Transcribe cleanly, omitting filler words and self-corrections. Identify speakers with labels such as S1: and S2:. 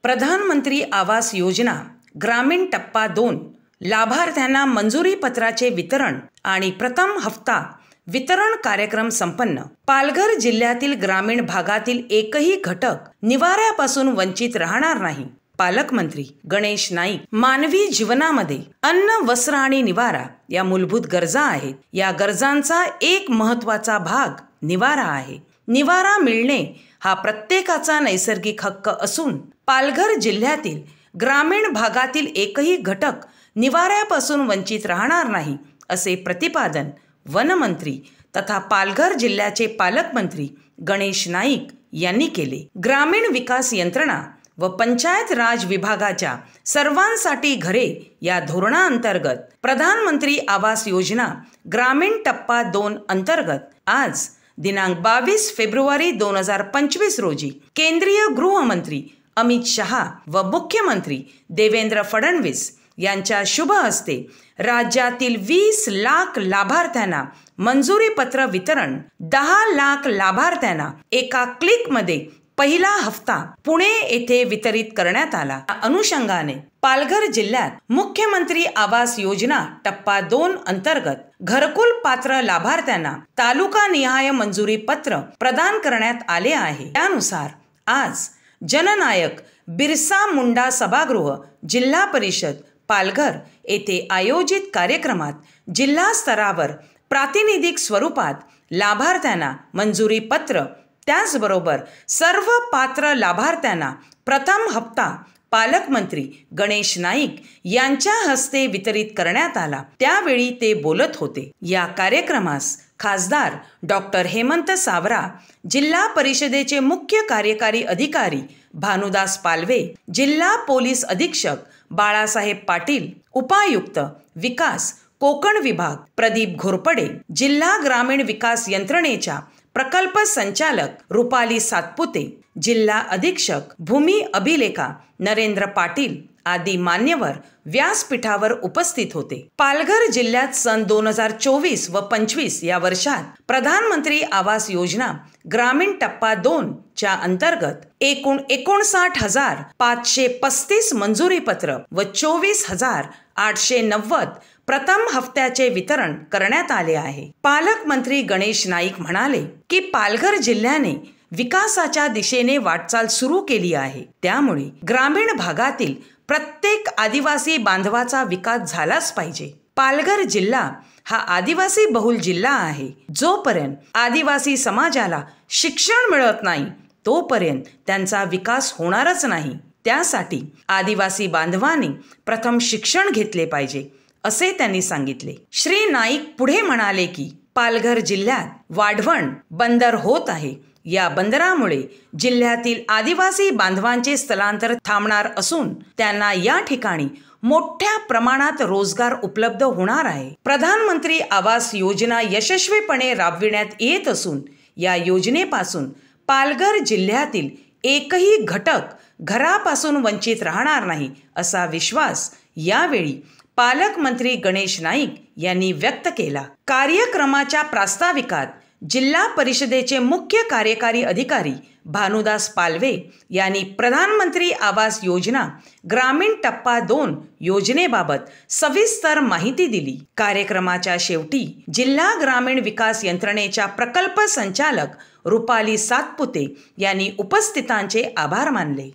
S1: प्रधानमंत्री आवास योजना ग्रामीण टप्पा 2 लाभार्थ्यांना मंजुरी पत्राचे वितरण आणि प्रथम हप्ता वितरण कार्यक्रम संपन्न। पालघर जिल्ह्यातील ग्रामीण भागातील एकही घटक निवाऱ्यापासून वंचित राहणार नाही। पालकमंत्री गणेश नाईक। मानवी जीवनामध्ये अन्न, वस्त्र आणि निवारा या मूलभूत गरजा आहेत। या गरजांचा एक महत्त्वाचा भाग निवारा आहे। निवारा मिळणे हा प्रत्येकाचा नैसर्गिक हक्क असून पालघर जिल्ह्यातील ग्रामीण भागातील एकही घटक निवाऱ्यापासून वंचित राहणार नाही, असे प्रतिपादन वनमंत्री तथा पालघर जिल्ह्याचे पालकमंत्री गणेश नाईक यांनी केले। ग्रामीण विकास यंत्रणा व पंचायत राज विभागाच्या सर्वांसाठी घरे या धोरणाअंतर्गत प्रधानमंत्री आवास योजना ग्रामीण टप्पा 2 अंतर्गत आज दिनांक 22 फेब्रुवारी 2025 रोजी केंद्रीय गृहमंत्री अमित शहा व मुख्यमंत्री देवेंद्र फडणवीस यांच्या शुभ हस्ते राज्यातील 20 लाख लाभार्थ्यांना मंजुरी पत्र वितरण, 10 लाख लाभार्थ्यांना एका क्लिकमध्ये पहिला हप्ता पुणे येथे वितरित करण्यात आला। अनुषंगाने पालघर जिल्ह्यात मुख्यमंत्री आवास योजना टप्पा 2 अंतर्गत घरकुल पात्र लाभार्थ्यांना तालुकानिहाय मंजुरी पत्र प्रदान करण्यात आले आहे। त्यानुसार आज जननायक बिरसा मुंडा सभागृह जिल्हा परिषद पालघर येथे आयोजित कार्यक्रमात जिल्हा स्तरावर प्रातिनिधिक स्वरूपात लाभार्थ्यांना मंजुरी पत्र, त्याचबरोबर सर्व पात्र लाभार्थ्यांना प्रथम हप्ता पालकमंत्री गणेश नाईक यांच्या हस्ते वितरित करण्यात आला। त्यावेळी ते बोलत होते। या कार्यक्रमास खासदार डॉक्टर हेमंत सावरा, जिल्हा परिषदेचे मुख्य कार्यकारी अधिकारी भानुदास पालवे, जिल्हा पोलीस अधीक्षक बाळासाहेब पाटील, उपायुक्त विकास कोकण विभाग प्रदीप घोरपडे, जिल्हा ग्रामीण विकास यंत्रणेच्या प्रकल्प संचालक रुपाली सातपुते, जिल्हा अधीक्षक भूमी अभिलेखा नरेंद्र पाटील आदी मान्यवर व्यासपीठावर उपस्थित होते। पालघर जिल्ह्यात सन 2024 व 25 या वर्षात प्रधानमंत्री आवास योजना ग्रामीण टप्पा 2 च्या अंतर्गत एकूण 59,535 मंजुरी पत्र व 24,890 प्रथम हप्त्याचे वितरण करण्यात आले आहे। पालकमंत्री गणेश नाईक म्हणाले की पालघर जिल्ह्याने विकासाच्या दिशेने वाटचाल सुरू केली आहे। त्यामुळे ग्रामीण भागातील प्रत्येक आदिवासी बांधवाचा विकास झालाच पाहिजे। पालघर जिल्हा हा आदिवासी बहुल जिल्हा आहे। जोपर्यंत आदिवासी समाजाला शिक्षण मिळत नाही तोपर्यंत त्यांचा विकास होणारच नाही। त्यासाठी आदिवासी बांधवांनी प्रथम शिक्षण घेतले पाहिजे, असे त्यांनी सांगितले। श्री नाईक पुढे म्हणाले की पालघर जिल्ह्यात वाढवण बंदर होत आहे। या बंदरामुळे जिल्ह्यातील आदिवासी बांधवांचे स्थलांतर थांबणार असून त्यांना या ठिकाणी मोठ्या प्रमाणात रोजगार उपलब्ध होणार आहे। प्रधानमंत्री आवास योजना यशस्वीपणे राबविण्यात येत असून या योजनेपासून पालघर जिल्ह्यातील एकही घटक घरापासून वंचित राहणार नाही, असा विश्वास यावेळी पालकमंत्री गणेश नाईक यांनी व्यक्त केला। कार्यक्रमाच्या प्रास्ताविकात जिल्हा परिषदेचे मुख्य कार्यकारी अधिकारी भानुदास पालवे यांनी प्रधानमंत्री आवास योजना ग्रामीण टप्पा 2 योजनेबाबत सविस्तर माहिती दिली। कार्यक्रमाच्या शेवटी जिल्हा ग्रामीण विकास यंत्रणेच्या प्रकल्प संचालक रुपाली सातपुते यांनी उपस्थितांचे आभार मानले।